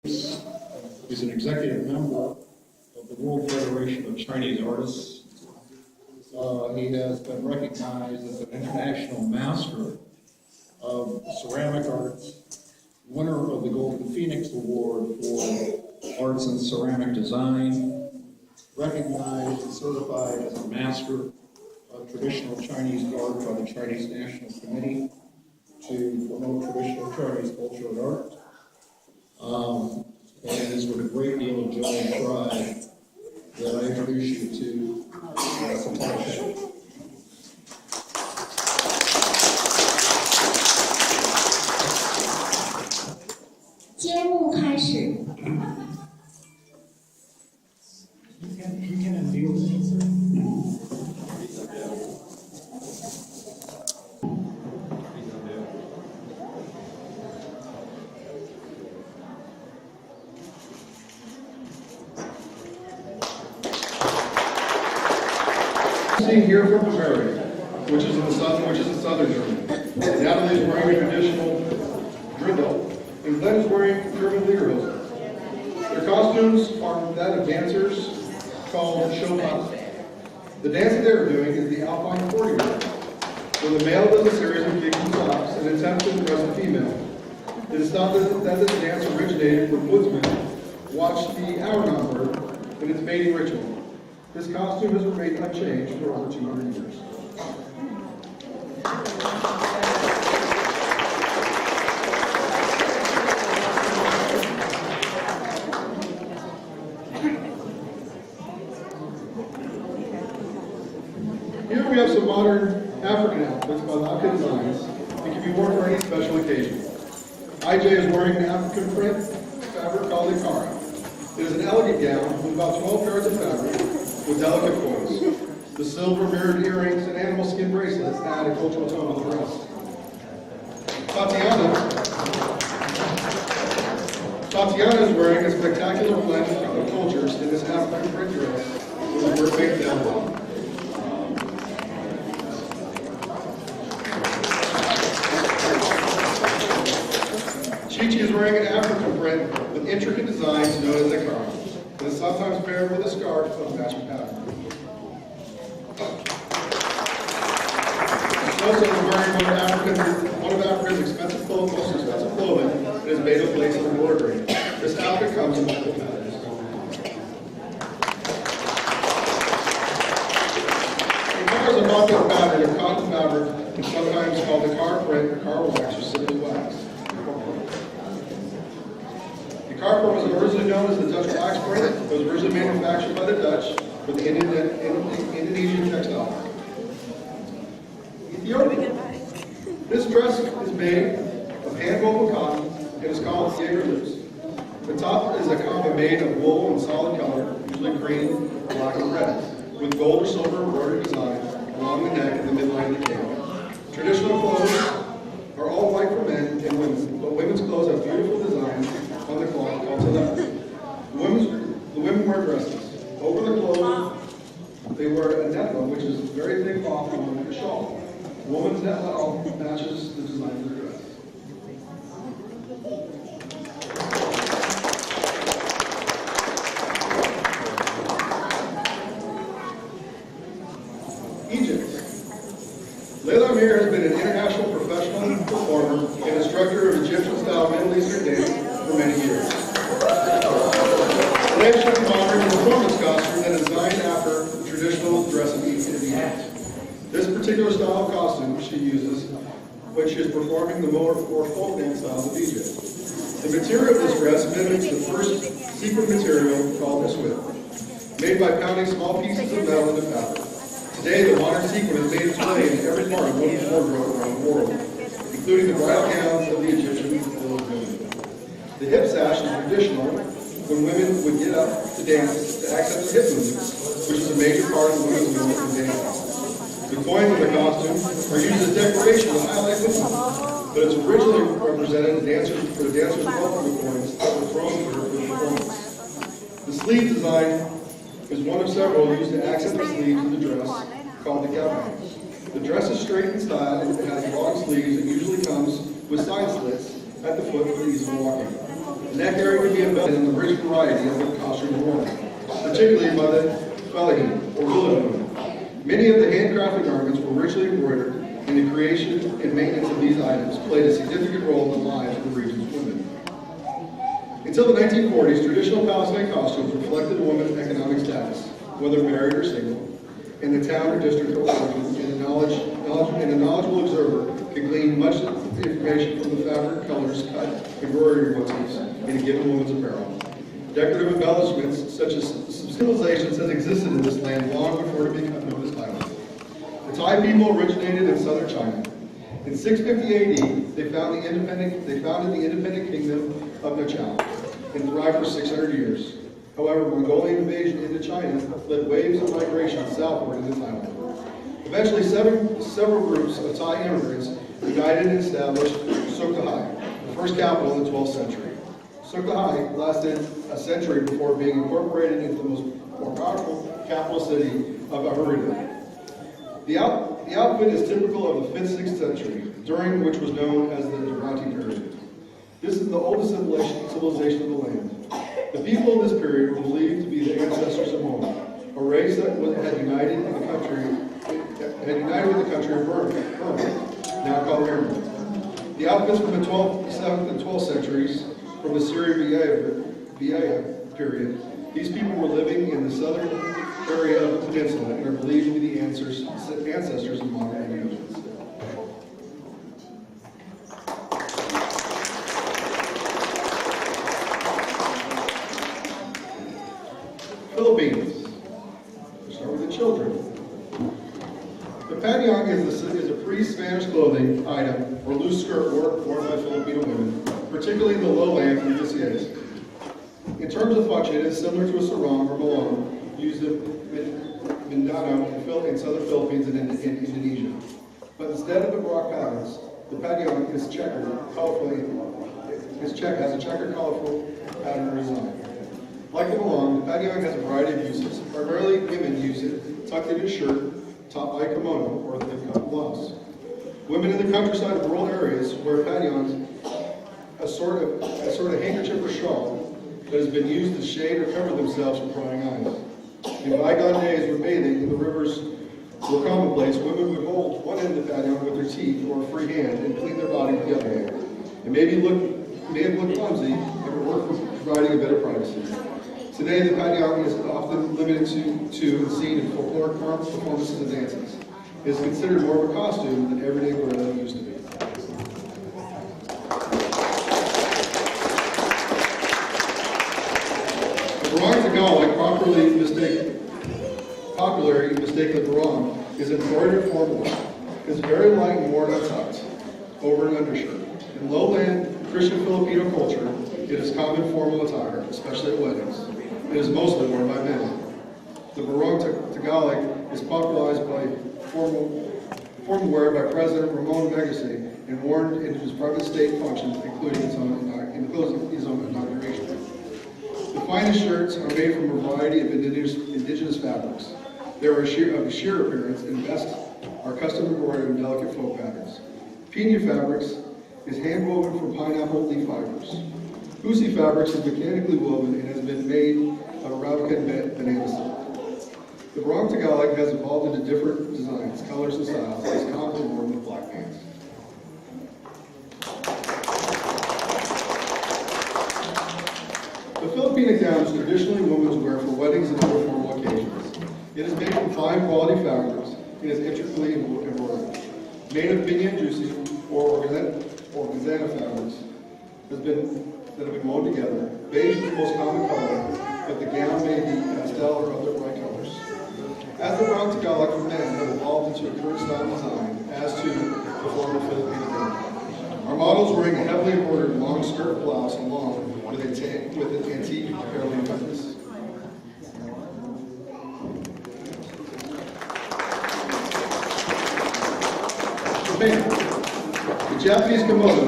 He's an executive member of the World Federation of Chinese Artists. He has been recognized as an international master of ceramic arts, winner of the Golden Phoenix Award for Arts and Ceramic Design, recognized and certified as a master of traditional Chinese art by the Chinese National Committee to promote traditional Chinese culture and art. And it is with a great deal of joy and pride that I introduce you to Cag. 节目开始。Seen here from Bavaria, which is in southern Germany. Natalie is wearing a traditional drindle, and Glenn is wearing German Lederhosen. Their costumes are that of dancers called Showpop. The dance that they're doing is the Alpine Forty Run, where the male does a series of kicks and stops and attempts to impress the female. It is thought that this dance originated when woodsmen watched the hour-gone bird in its mating ritual. This costume has remained unchanged for over 200 years. Here we have some modern African outfits by Laka Designs that can be worn for any special occasion. IJ is wearing an African print fabric called Ikara. It is an elegant gown with about 12 yards of fabric with delicate folds. The silver mirrored earrings and animal skin bracelets add a cultural tone to the dress. Tatiana is wearing a spectacular blend of cultures in this African print dress with a bird-made down. Chi-Chi is wearing an African print with intricate designs known as Ikara. It is sometimes paired with a scarf of matching pattern. Also wearing one of Africa's most expensive clothing that is made of lace and embroidery. This outfit comes in multiple patterns. Ikara is a popular pattern of cotton fabric, sometimes called the car print, or car wax, or simply wax. The car print was originally known as the Dutch wax print. It was originally manufactured by the Dutch for the Indonesian textile market. Ethiopia. This dress is made of hand-woven cotton and is called Jaeger loops. The top is a combo made of wool and solid color, usually cream, black, and red, with gold or silver embroidered design along the neck and the midline of the cape. Traditional clothes are all white for men and women, but women's clothes have beautiful designs on the cloth called talepa. The women wear dresses. Over the clothes, they wear a netla, which is very thick cloth along with a shawl. The woman's netla matches the design of the dress. Egypt. Leila Amir has been an international professional performer and instructor of Egyptian-style Middle Eastern dance for many years. Today she'll be honored in a performance costume that is designed after the traditional dress of Egypt. This particular style of costume she uses when she is performing the more folk dance styles of Egypt. The material of this dress mimics the first sequin material called iswit, made by pounding small pieces of metal into fabric. Today, the modern sequin is made its way into every part of women's wardrobe around the world, including the bridal gowns of the Egyptian women. The hip sash is traditional when women would get up to dance to accent the hip movements, which is a major part of women's movement in dancing. The coins of the costume are used as decoration to highlight women, but it's originally represented for the dancers' welcome coins that were thrown for the performance. The sleeve design is one of several used to accent the sleeves of the dress, called the gabin. The dress is straight in style and has long sleeves and usually comes with side slits at the foot for ease of walking. The The neck area can be embellished in the rich variety of the costumes worn, particularly by the Falahi, or village women. Many of the handcrafted garments were richly embroidered, and the creation and maintenance of these items played a significant role in the lives of the region's women. Until the 1940s, traditional Palestine costumes reflected a woman's economic status, whether married or single, in the town or district of origin, and a knowledgeable observer could glean much information from the fabric, colors, cut, embroidery motifs in a given woman's apparel. Decorative embellishments such as civilizations has existed in this land long before it became known as Thailand. The Thai people originated in southern China. In 650 AD, they founded the independent kingdom of Nachal and thrived for 600 years. However, Mongolian invasion into China led waves of migration southward into Thailand. Eventually, several groups of Thai immigrants united and established Sukhothai, the first capital in the 12th century. Sukhothai lasted a century before being incorporated into the more powerful capital city of Ahurida. The outfit is typical of the 5th, 6th century, during which was known as the Durrani period. This is the oldest civilization of the land. The people of this period were believed to be the ancestors of Mona, a race that had united with the country of Burma, now called Iran. The outfits from the 7th and 12th centuries, from the Syria-Via period, these people were living in the southern area of the peninsula and are believed to be the ancestors of modern Indians. Philippines. We'll start with the children. The panyang is a pre-Spanish clothing item or loose skirt worn by Filipino women, particularly in the lowlands and Visayas. In terms of function, it is similar to a sarong or malong used in Mindanao in southern Philippines and in Indonesia. But instead of the rock patterns, the panyang is checkered, has a checkered, colorful pattern design. Like the malong, the panyang has a variety of uses. Primarily, women use it tucked in a shirt, topped by a kimono, or the cut blouse. Women in the countryside of rural areas wear panyangs, a sort of handkerchief or shawl that has been used to shade or cover themselves from prying eyes. In bygone days, when bathing in the rivers were commonplace, women would hold one end of the panyang with their teeth or a free hand and clean their body with the other hand. It may have looked clumsy, but it worked for providing a bit of privacy. Today, the panyang is often limited to and seen in folkloric performances and dances. It is considered more of a costume than everyday wear than it used to be. The barong Tagalog, popularly mistaken barong, is embroidered formal. It is very light and worn untucked over an undershirt. In lowland Christian Filipino culture, it is common formal attire, especially at weddings. It is mostly worn by men. The barong Tagalog is popularized by formal wear by President Ramon Magsaysay and worn into his private state functions, including his own inauguration. The finest shirts are made from a variety of indigenous fabrics. They are of sheer appearance and best are custom embroidered in delicate folk patterns. Pina fabrics is hand woven from pineapple leaf fibers. Husi fabrics is mechanically woven and has been made of Arabican banana silk. The barong Tagalog has evolved into different designs, colors, and styles, and is commonly worn with black pants. The Filipino gown is traditionally women's wear for weddings and other formal occasions. It is made from fine quality fabrics and is intricately embroidered. Made of piña juicy or organza fabrics that have been woven together. Beige is the most common color, but the gown may be pastel or other bright colors. As the barong Tagalog for men have evolved into a current style design, as to the former Filipino gown. Our models wearing a heavily embroidered long skirt blouse along with an antique parallel necklace. Japan. The Japanese kimono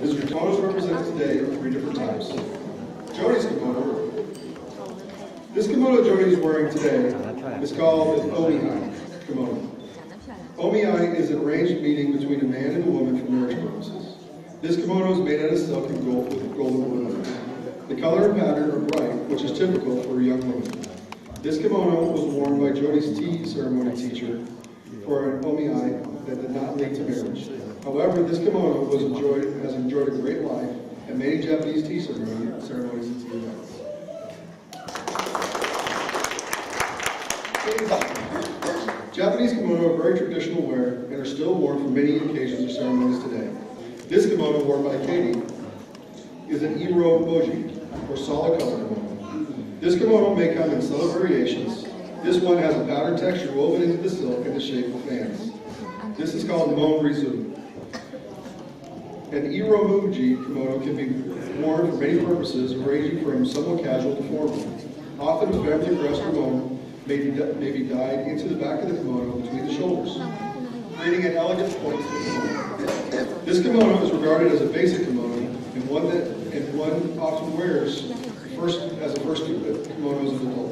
is represented today in 3 different types. Joni's kimono. This kimono Joni is wearing today is called an omihai kimono. Omihai is an arranged meeting between a man and a woman for marriage purposes. This kimono is made out of silk and gold with golden ornament. The color and pattern are bright, which is typical for a young woman. This kimono was worn by Jodi's tea ceremony teacher for an omiai that did not lead to marriage. However, this kimono has enjoyed a great life at many Japanese tea ceremonies and tea events. Japanese kimono are very traditional wear and are still worn for many occasions or ceremonies today. This kimono worn by Katie is an iro boji, or solid color kimono. This kimono may come in subtle variations. This one has a pattern texture woven into the silk in the shape of fans. This is called mon rizu. An iro muji kimono can be worn for many purposes, ranging from somewhat casual to formal. Often a family dress kimono may be dyed into the back of the kimono between the shoulders, creating an elegant point to the kimono. This kimono is regarded as a basic kimono and one often wears as a first kimono as an adult.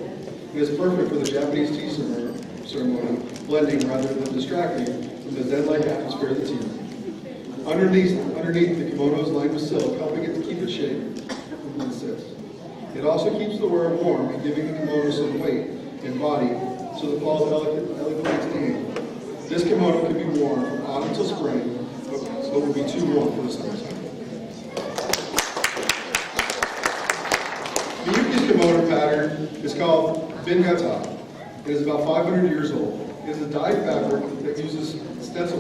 It is perfect for the Japanese tea ceremony, blending rather than distracting from the zen-like atmosphere of the tea room. Underneath the kimono is lined with silk, helping it to keep its shape when it sits. It also keeps the wearer warm and giving the kimono some weight and body so it falls elegantly to the ankle. This kimono can be worn from autumn till spring, but will be too warm for the summertime. Miyuki's kimono pattern is called bingata. It is about 500 years old. It is a dyed fabric that uses stencil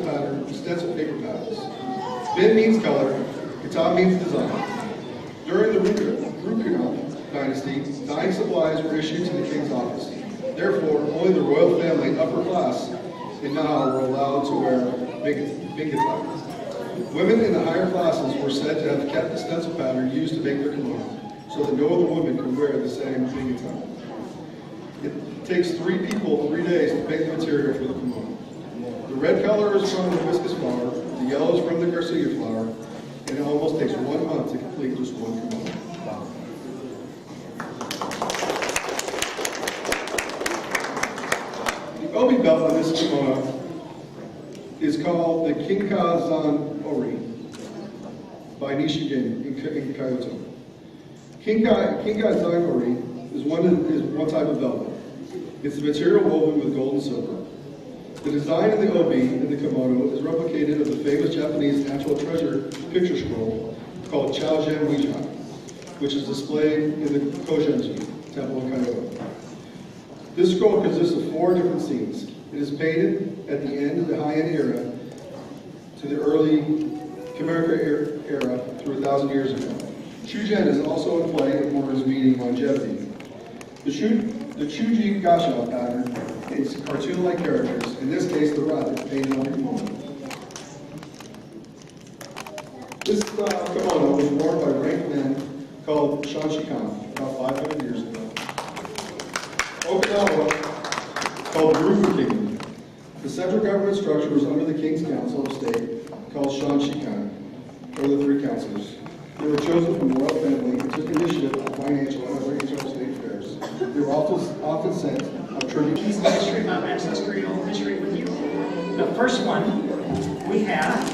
paper patterns. Bin means color, kata means design. During the Ryukyu dynasty, dyeing supplies were issued to the king's office. Therefore, only the royal family upper class in Nahal were allowed to wear bingata. Women in the higher classes were said to have kept the stencil pattern used to make their kimono, so that no other woman could wear the same bingata. It takes 3 people 3 days to make the material for the kimono. The red color is from the hibiscus flower, the yellow is from the garcia flower, and it almost takes 1 month to complete just one kimono. The obi belt on this kimono is called the Kinkazan Ori by Nishigin in Kyoto. Kinkazan Ori is one type of velvet. It's a material woven with gold and silver. The design of the obi in the kimono is replicated of the famous Japanese natural treasure picture scroll called Chaojen Ouija, which is displayed in the Kozenji temple in Kyoto. This scroll consists of 4 different scenes. It is painted at the end of the Heian era to the early Kamikaze era through 1,000 years ago. Shujen is also in play in Homer's meaning longevity. The Chuji Gasha pattern is cartoon-like characters, in this case the rabbit painted on the kimono. This kimono was worn by ranked men called Shanshikan about 500 years ago. Okinawa, called the Rufu Kingdom. The central government structure was under the King's Council of State, called Shanshikan, or the 3 councilors. They were chosen from the royal family and took initiative on financial and other internal state affairs. They were often sent on tribute. Piece of history, ancestral history with you. The first one we have,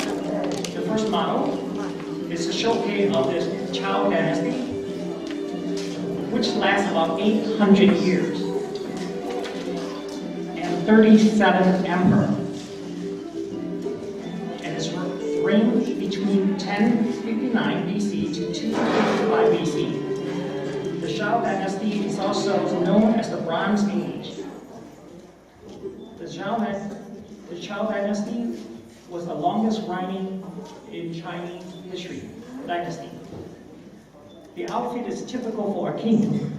the first model, is a showcase of this Chao dynasty, which lasts about 800 years, and 37 emperors. And it's reigned between 1059 BC to 255 BC. The Shao dynasty is also known as the Bronze Age. The Shao dynasty was the longest reigning in Chinese history dynasty. The outfit is typical for a king.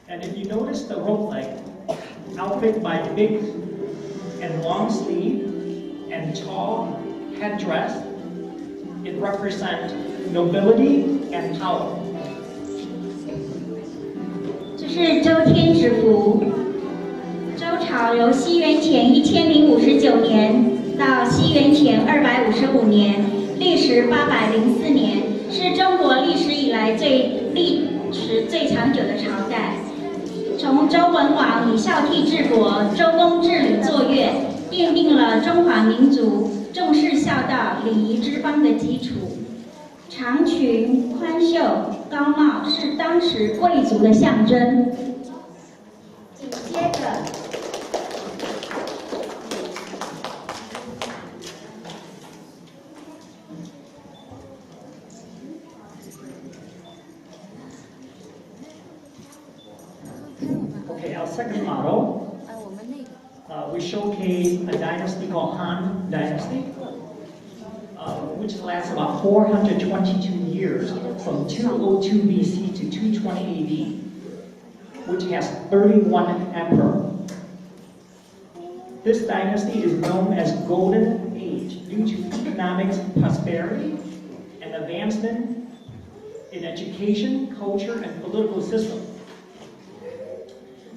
And if you notice the rope leg, outfit by big and long sleeve and tall headdress, it represents nobility and power. 这是周天子服。周朝由西元前1059年到西元前255年，历时804年，是中国历史以来历史最长久的朝代。从周文王以孝悌治国、周公治理作乐，奠定了中华民族重视孝道、礼仪之邦的基础。长裙、宽袖、高帽是当时贵族的象征。紧接着，Okay, our second model, we showcase a dynasty called Han Dynasty, which lasts about 422 years, from 202 BC to 220 AD, which has 31 emperors. This dynasty is known as Golden Age due to economic prosperity and advancement in education, culture, and political system.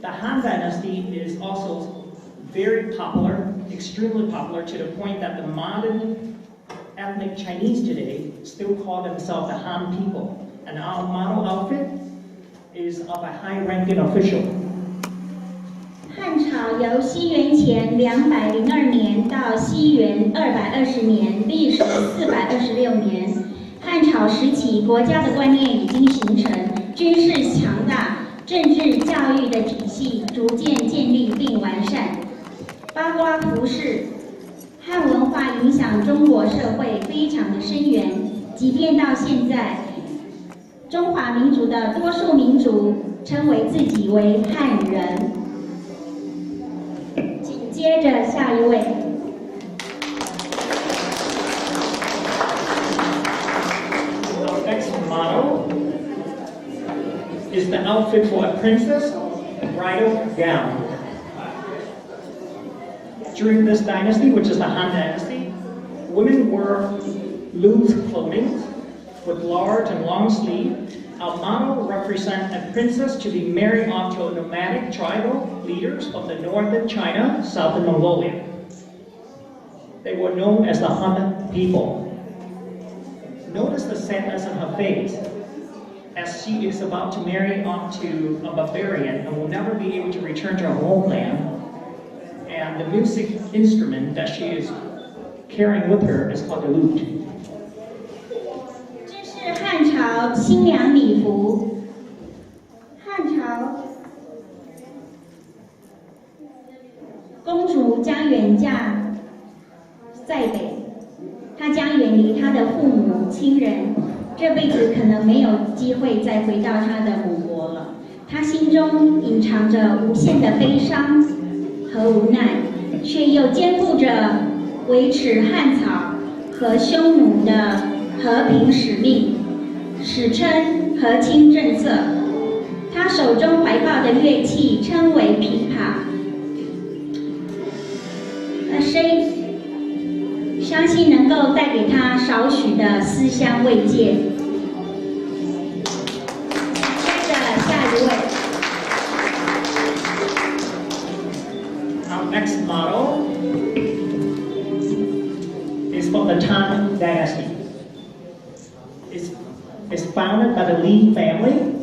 The Han Dynasty is also very popular, extremely popular, to the point that the modern ethnic Chinese today still call themselves the Han people. And our model outfit is of a high-ranking official. 汉朝由西元前202年到西元220年，历时426年。汉朝时期，国家的观念已经形成，军事强大，政治教育的体系逐渐建立并完善。包括服饰，汉文化影响中国社会非常的深远，即便到现在，中华民族的多数民族称为自己为汉人。紧接着下一位。Our next model is the outfit for a princess, bridal gown. During this dynasty, which is the Han Dynasty, women wore loose clothing with large and long sleeves. Our model represents a princess to be married off to nomadic tribal leaders of the northern China, southern Mongolia. They were known as the Han people. Notice the sadness on her face, as she is about to marry off to a barbarian and will never be able to return to her homeland. And the music instrument that she is carrying with her is called the lute. 这是汉朝新娘礼服。汉朝公主将远嫁塞北，她将远离她的父母亲人，这辈子可能没有机会再回到她的母国了。她心中隐藏着无限的悲伤和无奈，却又肩负着维持汉朝和匈奴的和平使命，史称和亲政策。他手中怀抱的乐器称为琵琶，相信能够带给他少许的思乡慰藉。接着下一位。Our next model is from the Tang Dynasty. It's founded by the Li family.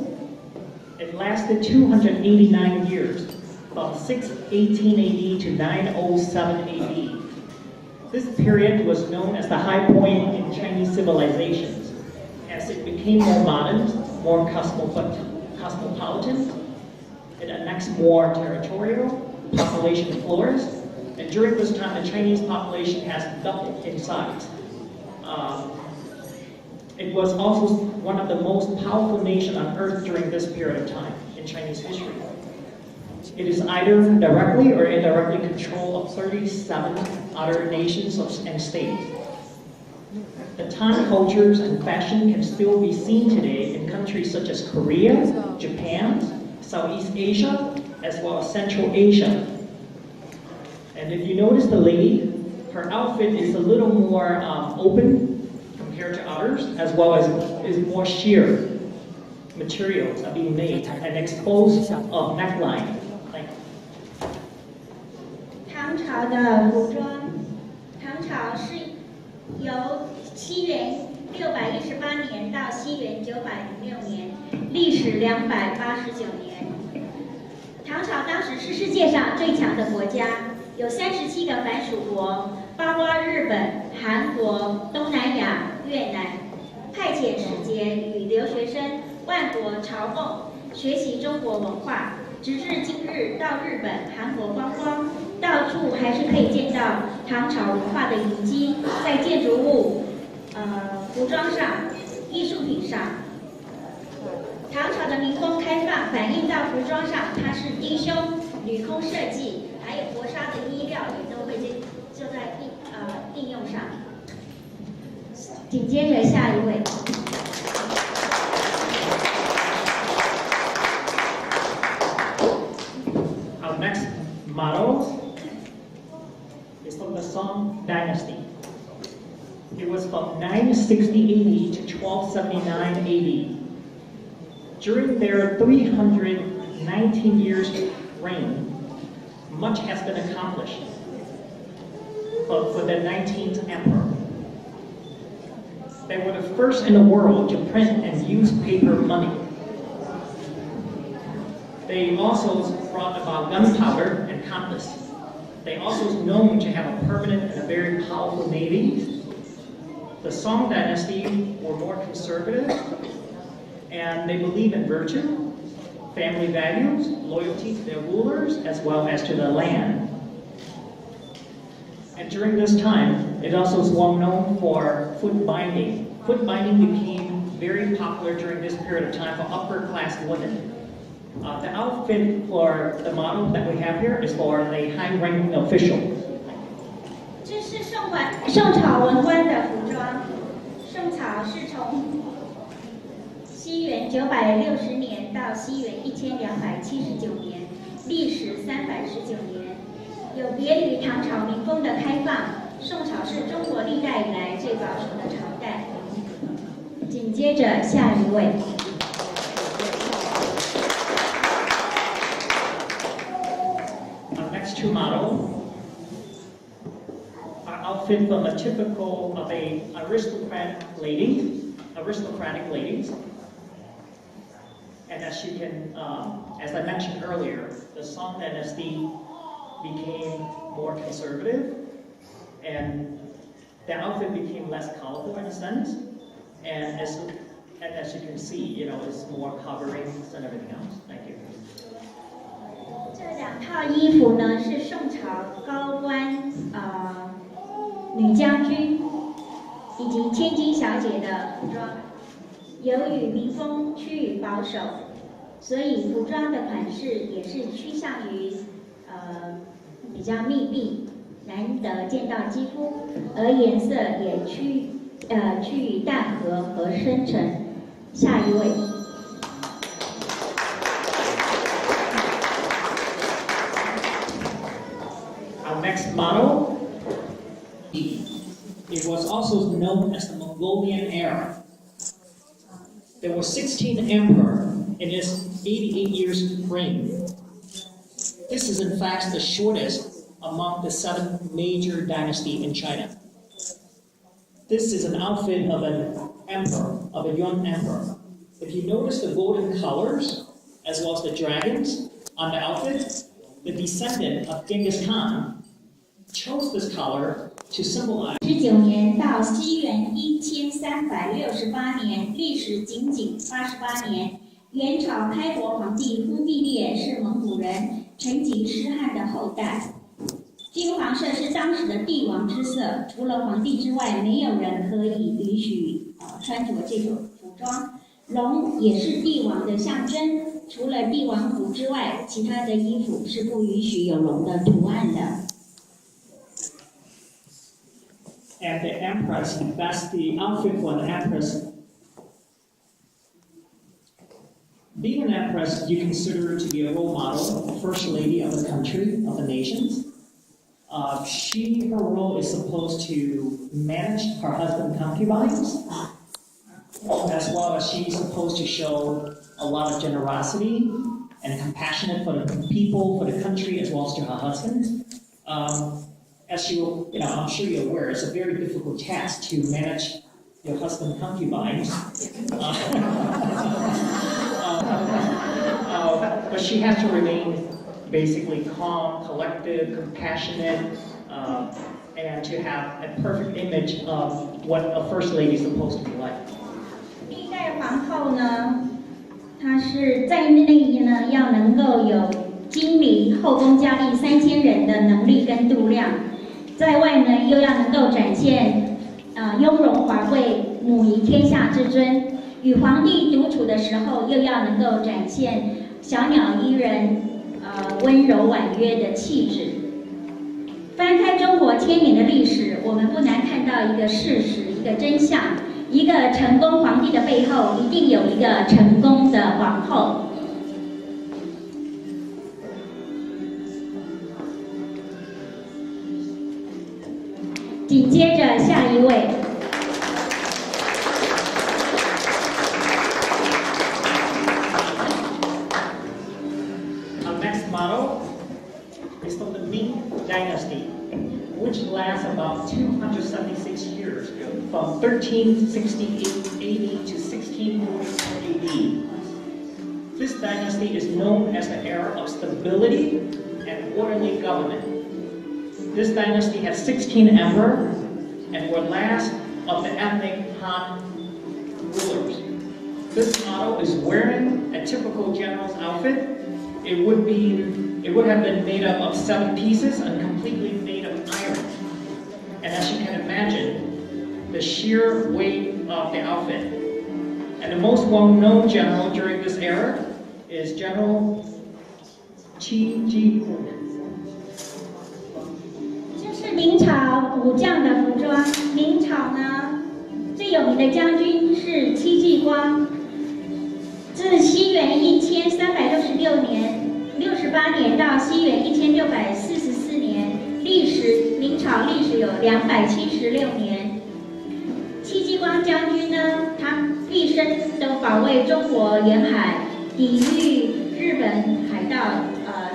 It lasted 289 years, from 618 AD to 907 AD. This period was known as the high point in Chinese civilizations, as it became more modern, more cosmopolitan. It annexed more territorial, population flourished, and during this time the Chinese population has doubled in size. It was also one of the most powerful nations on earth during this period of time in Chinese history. It is either directly or indirectly control of 37 other nations and states. The Tang cultures and fashion can still be seen today in countries such as Korea, Japan, Southeast Asia, as well as Central Asia. And if you notice the lady, her outfit is a little more open compared to others, as well as is more sheer materials are being made and exposed neckline. 唐朝的服装，唐朝是由西元618年到西元906年，历时289年。唐朝当时是世界上最强的国家，有37个藩属国，包括日本、韩国、东南亚、越南，派遣使节与留学生万国朝贡，学习中国文化。直至今日，到日本、韩国观光，到处还是可以见到唐朝文化的遗迹，在建筑物、服装上、艺术品上。唐朝的民风开放，反映到服装上，它是低胸、镂空设计，还有薄纱的衣料也都会就在应用上。紧接着下一位。Our next model is from the Song Dynasty. It was from 960 AD to 1279 AD. During their 319 years reign, much has been accomplished for the 19th emperor. They were the first in the world to print and use paper money. They also brought about gunpowder and compass. They also was known to have a permanent and a very powerful navy. The Song Dynasty were more conservative, and they believe in virtue, family values, loyalty to their rulers, as well as to the land. And during this time, it also was well known for foot binding. Foot binding became very popular during this period of time for upper class women. The outfit for the model that we have here is for a high-ranking official. 这是宋朝文官的服装。宋朝是从西元960年到西元1279年，历时319年。有别于唐朝民风的开放，宋朝是中国历代以来最保守的朝代。紧接着下一位。Next two model are outfit from a typical of a aristocratic ladies. And as you can, as I mentioned earlier, the Song Dynasty became more conservative, and the outfit became less colorful in a sense. And as you can see, it's more coverings and everything else. Thank you. 这两套衣服呢是宋朝高官女将军以及千金小姐的服装。由于民风趋于保守，所以服装的款式也是趋向于比较密闭，难得见到肌肤，而颜色也趋于淡和和深沉。下一位。Our next model, it was also known as the Mongolian era. There were 16 emperors in its 88 years reign. This is in fact the shortest among the 7 major dynasties in China. This is an outfit of an emperor, of a young emperor. If you notice the golden colors, as well as the dragons on the outfit, the descendant of Genghis Khan chose this color to symbolize 19年到西元1368年，历时仅88年。元朝开国皇帝忽必烈是蒙古人成吉思汗的后代。金黄色是当时的帝王之色，除了皇帝之外，没有人可以允许穿着这种服装。龙也是帝王的象征，除了帝王服之外，其他的衣服是不允许有龙的图案的。And the empress, that's the outfit for the empress. Being an empress, you consider her to be a role model, first lady of the country, of the nations. Her role is supposed to manage her husband's concubines, as well as she's supposed to show a lot of generosity and compassionate for the people, for the country, as well as to her husband. As I'm sure you're aware, it's a very difficult task to manage your husband's concubines. But she has to remain basically calm, collected, compassionate, and to have a perfect image of what a first lady is supposed to be like. 历代皇后呢，它是在内呢要能够有经理后宫佳丽3000人的能力跟度量，在外呢又要能够展现雍容华贵、母仪天下之尊，与皇帝独处的时候又要能够展现小鸟依人、温柔婉约的气质。翻开中国千年的历史，我们不难看到一个事实，一个真相。一个成功皇帝的背后，一定有一个成功的皇后。紧接着下一位。Our next model is from the Ming Dynasty, which lasts about 276 years, from 1368 AD to 1644 AD. This dynasty is known as the era of stability and orderly government. This dynasty had 16 emperors and were last of the ethnic Han rulers. This model is wearing a typical general's outfit. It would have been made up of 7 pieces and completely made of iron. And as you can imagine, the sheer weight of the outfit. And the most well-known general during this era is General Qi Ji. 这是明朝武将的服装。明朝呢，最有名的将军是戚继光。自西元1366年68年到西元1644年，明朝历史有276年。戚继光将军呢，他毕生都保卫中国沿海，抵御日本海盗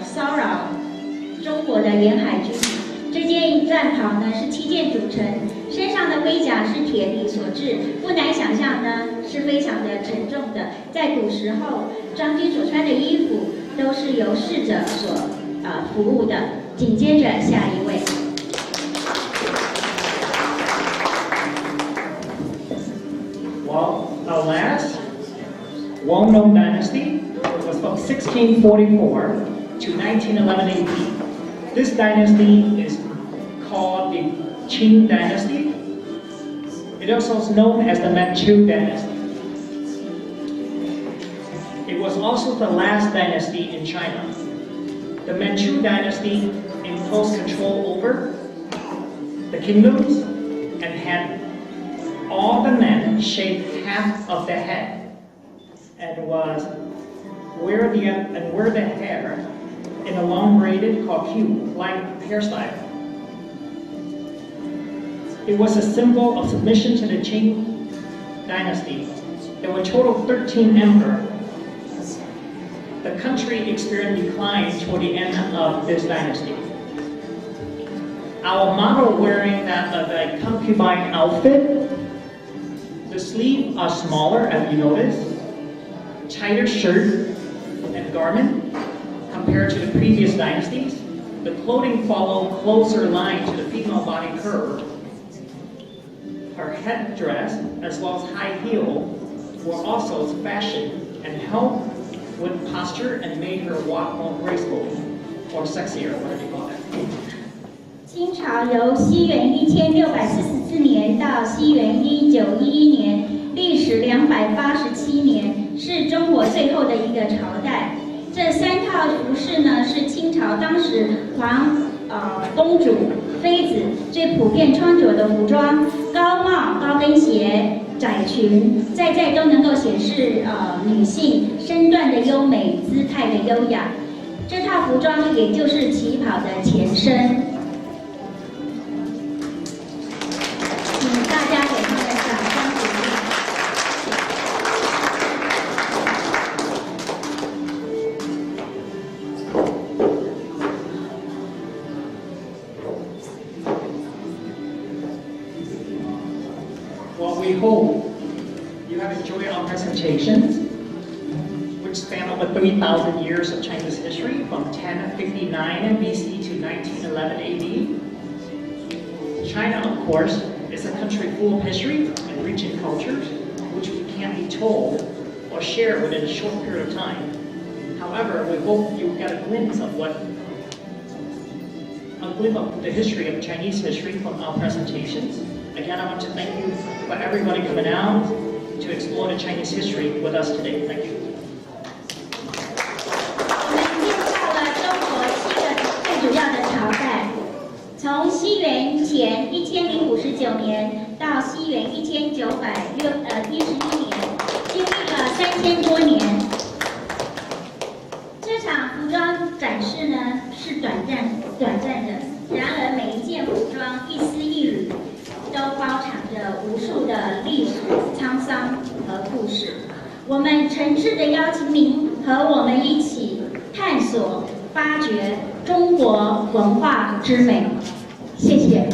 骚扰中国的沿海军旅。这件战袍呢是7件组成，身上的盔甲是铁皮所制，不难想象呢是非常的沉重的。在古时候，将军所穿的衣服都是由侍者所服务的。紧接着下一位。Well, our last well-known dynasty was from 1644 to 1911 AD. This dynasty is called the Qing dynasty. It also is known as the Manchu dynasty. It was also the last dynasty in China. The Manchu dynasty imposed control over the kingdoms and had all the men shaved half of their head and wear the hair in a long braided like hairstyle. It was a symbol of submission to the Qing dynasty. There were a total of 13 emperors. The country experienced decline toward the end of this dynasty. Our model wearing the concubine outfit, the sleeves are smaller as you notice, tighter shirt and garment compared to the previous dynasties. The clothing followed closer line to the female body curve. Her headdress, as well as high heel, were also fashioned and helped with posture and made her walk more gracefully or sexier, whatever you call that. 清朝由西元1644年到西元1911年，历时287年，是中国最后的一个朝代。这3套服饰呢，是清朝当时公主、妃子最普遍穿着的服装，高帽、高跟鞋、窄裙，在都能够显示女性身段的优美、姿态的优雅。这套服装也就是旗袍的前身。请大家给他们掌声鼓励。Well, we hope you have enjoyed our presentations, which span over 3,000 years of Chinese history, from 1059 BC to 1911 AD. China, of course, is a country full of history and rich in cultures, which we can't be told or or share within a short period of time. However, we hope you get a glimpse of the history of Chinese history from our presentations. Again, I want to thank you for everybody coming out to explore the Chinese history with us today. Thank you. 我们介绍了中国7个最主要的朝代，从西元前1059年到西元1911年，经历了3000多年。这场服装展示呢是短暂的，然而每一件服装一丝一缕都包藏着无数的历史沧桑和故事。我们诚挚地邀请您和我们一起探索、发掘中国文化之美。谢谢。